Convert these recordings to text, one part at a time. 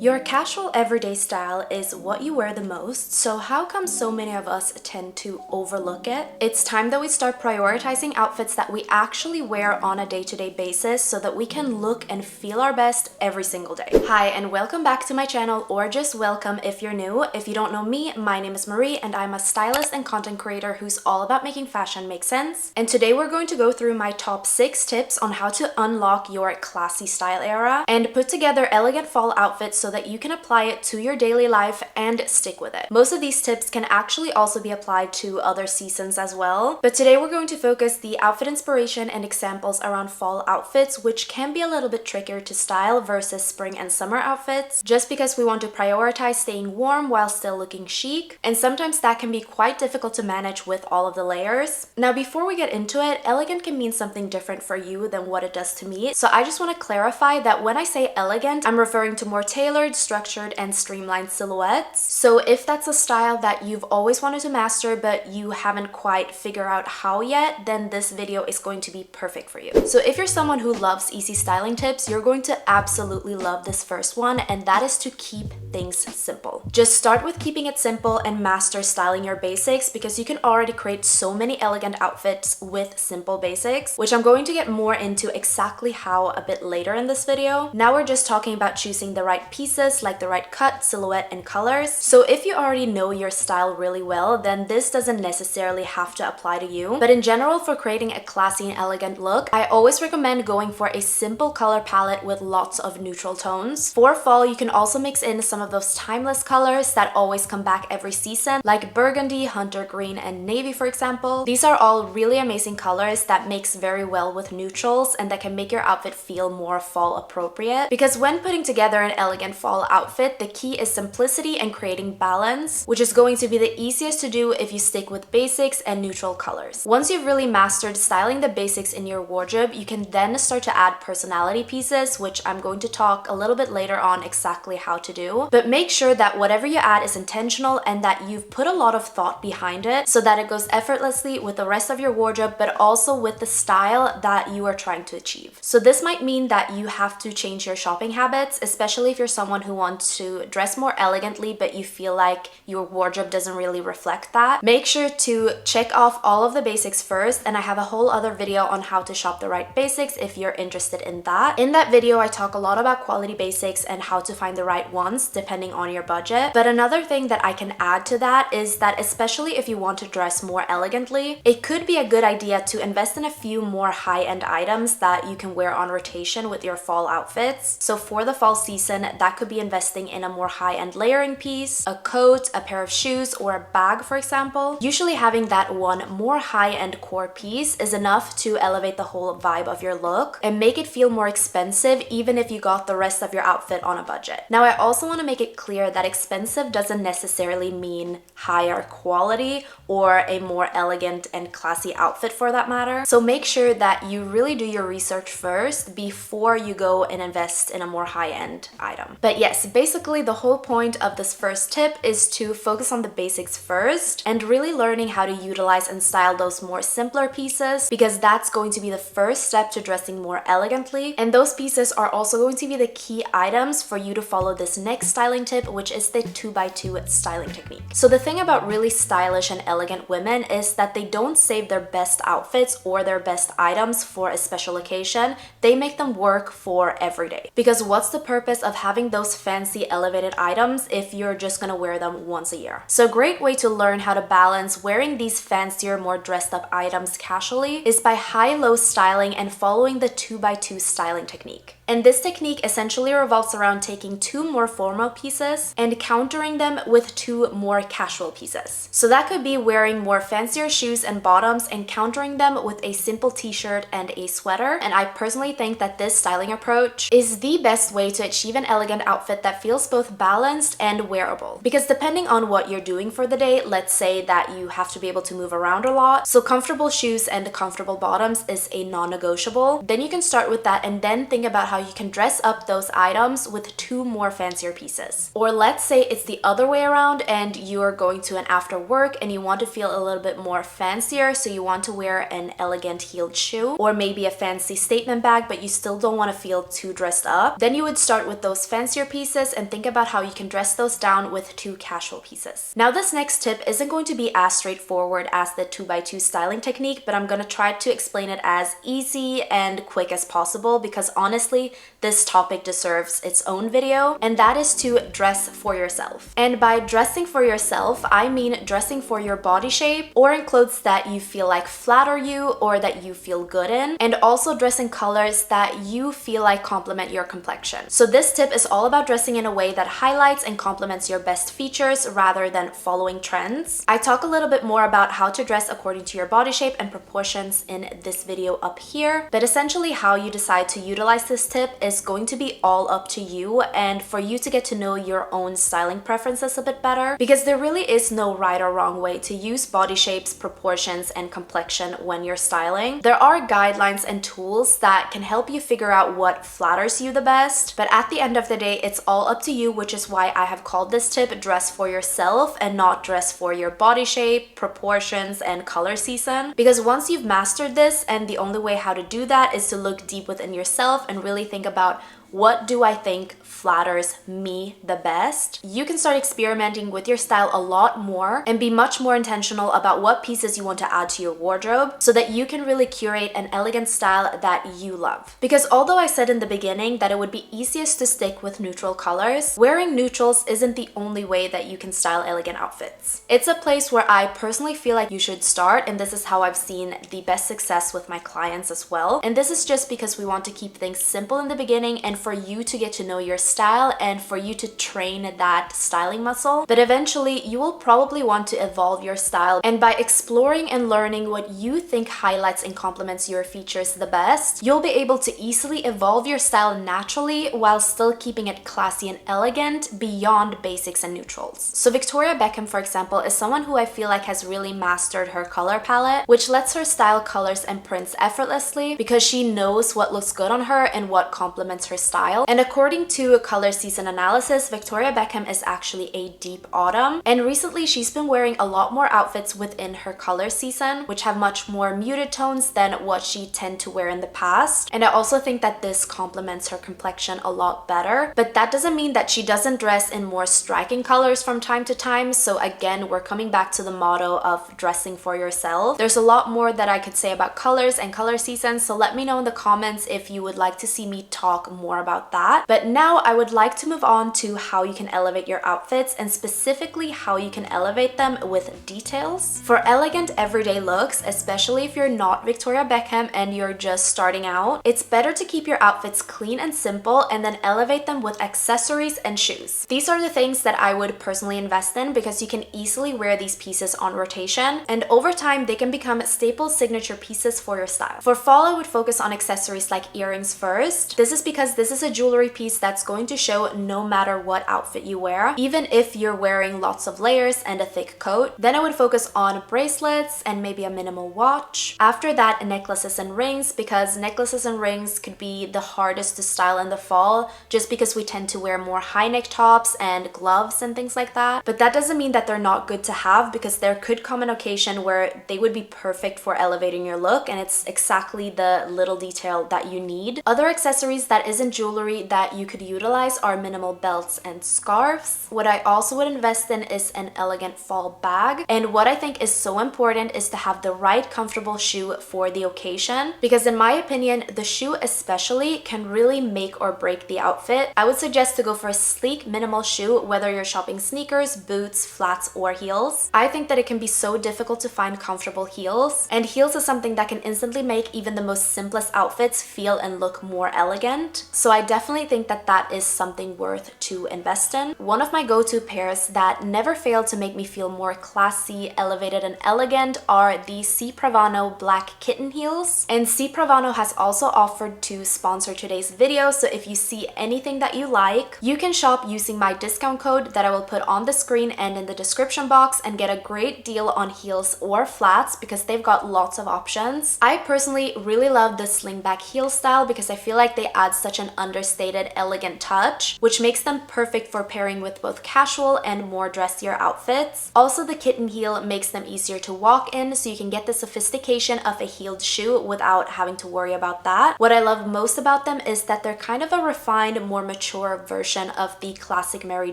Your casual everyday style is what you wear the most, so how come so many of us tend to overlook it? It's time that we start prioritizing outfits that we actually wear on a day-to-day basis so that we can look and feel our best every single day. Hi, and welcome back to my channel, or just welcome if you're new. If you don't know me, my name is Marie and I'm a stylist and content creator who's all about making fashion make sense. And today we're going to go through my top 6 tips on how to unlock your classy style era and put together elegant fall outfits so that you can apply it to your daily life and stick with it. Most of these tips can actually also be applied to other seasons as well, but today we're going to focus the outfit inspiration and examples around fall outfits, which can be a little bit trickier to style versus spring and summer outfits, just because we want to prioritize staying warm while still looking chic, and sometimes that can be quite difficult to manage with all of the layers. Now, before we get into it, elegant can mean something different for you than what it does to me, so I just want to clarify that when I say elegant, I'm referring to more tailored, structured, and streamlined silhouettes. So if that's a style that you've always wanted to master but you haven't quite figured out how yet, then this video is going to be perfect for you. So if you're someone who loves easy styling tips, you're going to absolutely love this first one, and that is to keep things simple. Just start with keeping it simple and master styling your basics, because you can already create so many elegant outfits with simple basics, which I'm going to get more into exactly how a bit later in this video. Now we're just talking about choosing the right pieces, like the right cut, silhouette, and colors. So if you already know your style really well, then this doesn't necessarily have to apply to you. But in general, for creating a classy and elegant look, I always recommend going for a simple color palette with lots of neutral tones. For fall, you can also mix in some of those timeless colors that always come back every season, like burgundy, hunter green, and navy, for example. These are all really amazing colors that mix very well with neutrals and that can make your outfit feel more fall appropriate. Because when putting together an elegant fall outfit, the key is simplicity and creating balance, which is going to be the easiest to do if you stick with basics and neutral colors. Once you've really mastered styling the basics in your wardrobe, you can then start to add personality pieces, which I'm going to talk a little bit later on exactly how to do. But make sure that whatever you add is intentional and that you've put a lot of thought behind it so that it goes effortlessly with the rest of your wardrobe, but also with the style that you are trying to achieve. So this might mean that you have to change your shopping habits, especially if you're someone who wants to dress more elegantly but you feel like your wardrobe doesn't really reflect that. Make sure to check off all of the basics first, and I have a whole other video on how to shop the right basics if you're interested in that. In that video, I talk a lot about quality basics and how to find the right ones depending on your budget. But another thing that I can add to that is that, especially if you want to dress more elegantly, it could be a good idea to invest in a few more high-end items that you can wear on rotation with your fall outfits. So for the fall season, that could be investing in a more high-end layering piece, a coat, a pair of shoes, or a bag, for example. Usually having that one more high-end core piece is enough to elevate the whole vibe of your look and make it feel more expensive, even if you got the rest of your outfit on a budget. Now, I also want to make it clear that expensive doesn't necessarily mean higher quality or a more elegant and classy outfit for that matter. So make sure that you really do your research first before you go and invest in a more high-end item. But yes, basically the whole point of this first tip is to focus on the basics first and really learning how to utilize and style those more simpler pieces, because that's going to be the first step to dressing more elegantly. And those pieces are also going to be the key items for you to follow this next styling tip, which is the 2x2 styling technique. So the thing about really stylish and elegant women is that they don't save their best outfits or their best items for a special occasion. They make them work for every day. Because what's the purpose of having those fancy elevated items if you're just gonna wear them once a year? So a great way to learn how to balance wearing these fancier, more dressed up items casually is by high-low styling and following the 2x2 styling technique. And this technique essentially revolves around taking 2 more formal pieces and countering them with 2 more casual pieces. So that could be wearing more fancier shoes and bottoms and countering them with a simple t-shirt and a sweater. And I personally think that this styling approach is the best way to achieve an elegant outfit that feels both balanced and wearable. Because depending on what you're doing for the day, let's say that you have to be able to move around a lot, so comfortable shoes and comfortable bottoms is a non-negotiable, then you can start with that and then think about how you can dress up those items with 2 more fancier pieces. Or let's say it's the other way around and you're going to an after work and you want to feel a little bit more fancier, so you want to wear an elegant heeled shoe or maybe a fancy statement bag, but you still don't want to feel too dressed up. Then you would start with those fancy condense your pieces and think about how you can dress those down with 2 casual pieces. Now this next tip isn't going to be as straightforward as the 2x2 styling technique, but I'm going to try to explain it as easy and quick as possible because honestly, this topic deserves its own video, and that is to dress for yourself. And by dressing for yourself, I mean dressing for your body shape or in clothes that you feel like flatter you or that you feel good in, and also dress in colors that you feel like complement your complexion. So this tip is all about dressing in a way that highlights and complements your best features rather than following trends. I talk a little bit more about how to dress according to your body shape and proportions in this video up here, but essentially how you decide to utilize this tip is going to be all up to you and for you to get to know your own styling preferences a bit better, because there really is no right or wrong way to use body shapes, proportions, and complexion when you're styling. There are guidelines and tools that can help you figure out what flatters you the best, but at the end of the day, it's all up to you, which is why I have called this tip dress for yourself and not dress for your body shape, proportions, and color season. Because once you've mastered this, and the only way how to do that is to look deep within yourself and really think about what do I think flatters me the best, you can start experimenting with your style a lot more and be much more intentional about what pieces you want to add to your wardrobe so that you can really curate an elegant style that you love. Because although I said in the beginning that it would be easiest to stick with neutral colors, wearing neutrals isn't the only way that you can style elegant outfits. It's a place where I personally feel like you should start, and this is how I've seen the best success with my clients as well. And this is just because we want to keep things simple in the beginning and for you to get to know your style and for you to train that styling muscle. But eventually you will probably want to evolve your style, and by exploring and learning what you think highlights and complements your features the best, you'll be able to easily evolve your style naturally while still keeping it classy and elegant beyond basics and neutrals. So Victoria Beckham, for example, is someone who I feel like has really mastered her color palette, which lets her style colors and prints effortlessly because she knows what looks good on her and what complements her style. And according to a color season analysis, Victoria Beckham is actually a deep autumn, and recently she's been wearing a lot more outfits within her color season which have much more muted tones than what she tend to wear in the past. And I also think that this complements her complexion a lot better, but that doesn't mean that she doesn't dress in more striking colors from time to time. So again, we're coming back to the motto of dressing for yourself. There's a lot more that I could say about colors and color seasons, so let me know in the comments if you would like to see me talk more about that. But now I would like to move on to how you can elevate your outfits, and specifically how you can elevate them with details. For elegant everyday looks, especially if you're not Victoria Beckham and you're just starting out, it's better to keep your outfits clean and simple and then elevate them with accessories and shoes. These are the things that I would personally invest in because you can easily wear these pieces on rotation, and over time they can become staple signature pieces for your style. For fall, I would focus on accessories like earrings first. This is because this is a jewelry piece that's going to show no matter what outfit you wear, even if you're wearing lots of layers and a thick coat. Then I would focus on bracelets and maybe a minimal watch. After that, necklaces and rings, because necklaces and rings could be the hardest to style in the fall just because we tend to wear more high neck tops and gloves and things like that. But that doesn't mean that they're not good to have, because there could come an occasion where they would be perfect for elevating your look, and it's exactly the little detail that you need. Other accessories that isn't jewelry that you could utilize are minimal belts and scarves. What I also would invest in is an elegant fall bag, and what I think is so important is to have the right comfortable shoe for the occasion, because in my opinion, the shoe especially can really make or break the outfit. I would suggest to go for a sleek minimal shoe, whether you're shopping sneakers, boots, flats, or heels. I think that it can be so difficult to find comfortable heels, and heels is something that can instantly make even the most simplest outfits feel and look more elegant. So I definitely think that that is something worth to invest in. One of my go-to pairs that never fail to make me feel more classy, elevated, and elegant are the C.Paravano black kitten heels. And C.Paravano has also offered to sponsor today's video, so if you see anything that you like, you can shop using my discount code that I will put on the screen and in the description box and get a great deal on heels or flats because they've got lots of options. I personally really love the slingback heel style because I feel like they add such an understated, elegant touch, which makes them perfect for pairing with both casual and more dressier outfits. Also, the kitten heel makes them easier to walk in, so you can get the sophistication of a heeled shoe without having to worry about that. What I love most about them is that they're kind of a refined, more mature version of the classic Mary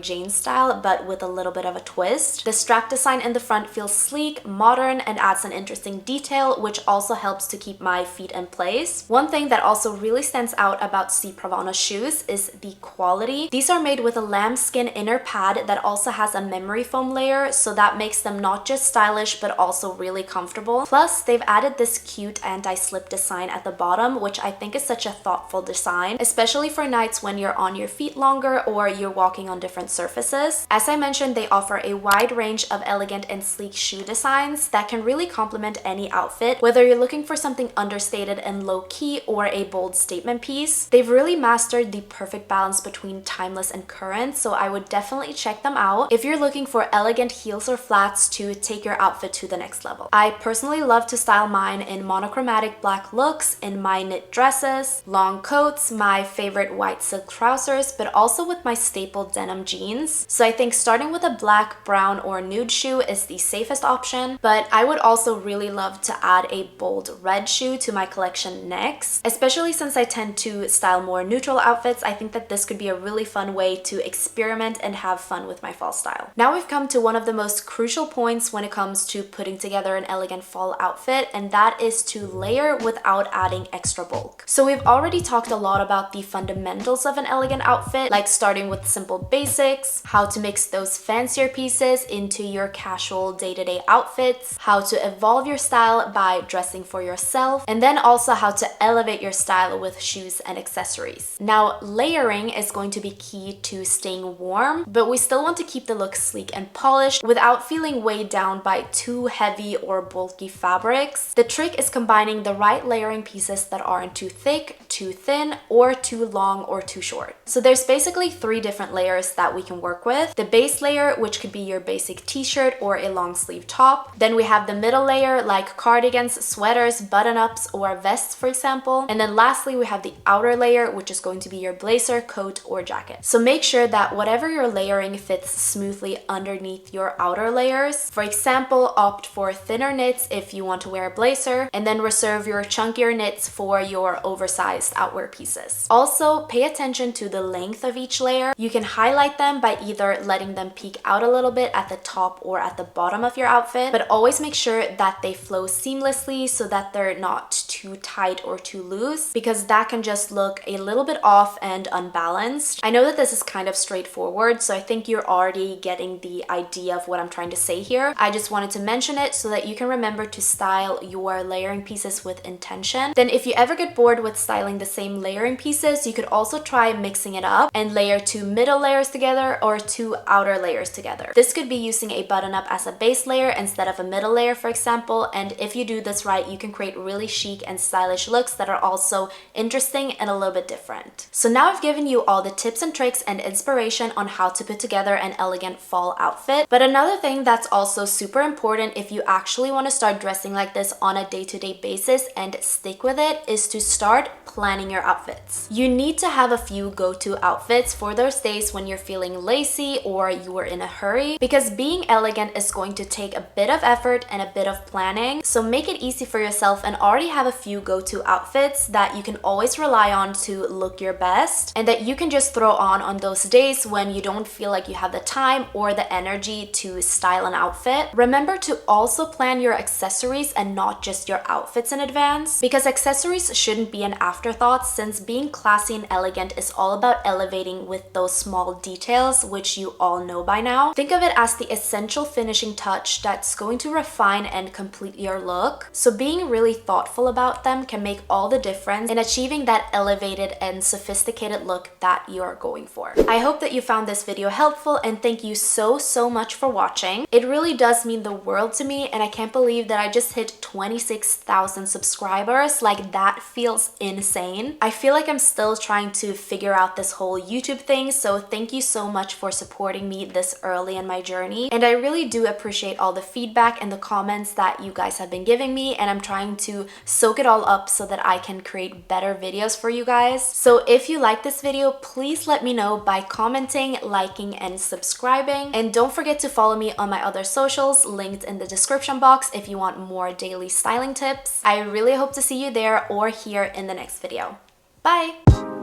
Jane style, but with a little bit of a twist. The strap design in the front feels sleek, modern, and adds an interesting detail, which also helps to keep my feet in place. One thing that also really stands out about C.Paravano shoes is the quality. These are made with a lambskin inner pad that also has a memory foam layer, so that makes them not just stylish but also really comfortable. Plus, they've added this cute anti-slip design at the bottom, which I think is such a thoughtful design, especially for nights when you're on your feet longer or you're walking on different surfaces. As I mentioned, they offer a wide range of elegant and sleek shoe designs that can really complement any outfit, whether you're looking for something understated and low-key or a bold statement piece. They've really mastered the perfect balance between timeless and current, so I would definitely check them out if you're looking for elegant heels or flats to take your outfit to the next level. I personally love to style mine in monochromatic black looks, in my knit dresses, long coats, my favorite white silk trousers, but also with my staple denim jeans. So I think starting with a black, brown, or nude shoe is the safest option, but I would also really love to add a bold red shoe to my collection next. Especially since I tend to style more neutral outfits, I think that this could be a really fun way to experiment and have fun with my fall style. Now we've come to one of the most crucial points when it comes to putting together an elegant fall outfit, and that is to layer without adding extra bulk. So we've already talked a lot about the fundamentals of an elegant outfit, like starting with simple basics, how to mix those fancier pieces into your casual day-to-day outfits, how to evolve your style by dressing for yourself, and then also how to elevate your style with shoes and accessories. Now, layering is going to be key to staying warm, but we still want to keep the look sleek and polished without feeling weighed down by too heavy or bulky fabrics. The trick is combining the right layering pieces that aren't too thick, too thin, or too long or too short. So there's basically 3 different layers that we can work with. The base layer, which could be your basic t-shirt or a long sleeve top. Then we have the middle layer, like cardigans, sweaters, button-ups, or vests, for example. And then lastly, we have the outer layer, which is going to be your blazer, coat, or jacket. So make sure that whatever you're layering fits smoothly underneath your outer layers. For example, opt for thinner knits if you want to wear a blazer, and then reserve your chunkier knits for your oversized outwear pieces. Also, pay attention to the length of each layer. You can highlight them by either letting them peek out a little bit at the top or at the bottom of your outfit, but always make sure that they flow seamlessly so that they're not too tight or too loose, because that can just look a little bit off and unbalanced. I know that this is kind of straightforward, so I think you're already getting the idea of what I'm trying to say here. I just wanted to mention it so that you can remember to style your layering pieces with intention. Then if you ever get bored with styling the same layering pieces, you could also try mixing it up and layer 2 middle layers together or 2 outer layers together. This could be using a button-up as a base layer instead of a middle layer, for example, and if you do this right, you can create really chic and stylish looks that are also interesting and a little bit different. So now I've given you all the tips and tricks and inspiration on how to put together an elegant fall outfit, but another thing that's also super important if you actually want to start dressing like this on a day-to-day basis and stick with it is to start planning your outfits. You need to have a few go-to outfits for those days when you're feeling lazy or you are in a hurry, because being elegant is going to take a bit of effort and a bit of planning. So make it easy for yourself and already have a few go-to outfits that you can always rely on to look your best and that you can just throw on those days when you don't feel like you have the time or the energy to style an outfit. Remember to also plan your accessories and not just your outfits in advance, because accessories shouldn't be an afterthought, since being classy and elegant is all about elevating with those small details, which you all know by now. Think of it as the essential finishing touch that's going to refine and complete your look. So being really thoughtful about them can make all the difference in achieving that elevated and sophisticated look that you're going for. I hope that you found this video helpful, and thank you so much for watching. It really does mean the world to me, and I can't believe that I just hit 26,000 subscribers. Like, that feels insane. I feel like I'm still trying to figure out this whole YouTube thing, so thank you so much for supporting me this early in my journey. And I really do appreciate all the feedback and the comments that you guys have been giving me, and I'm trying to soak it all up so that I can create better videos for you guys. So if you like this video, please let me know by commenting, liking, and subscribing. And don't forget to follow me on my other socials linked in the description box if you want more daily styling tips. I really hope to see you there or here in the next video. Bye!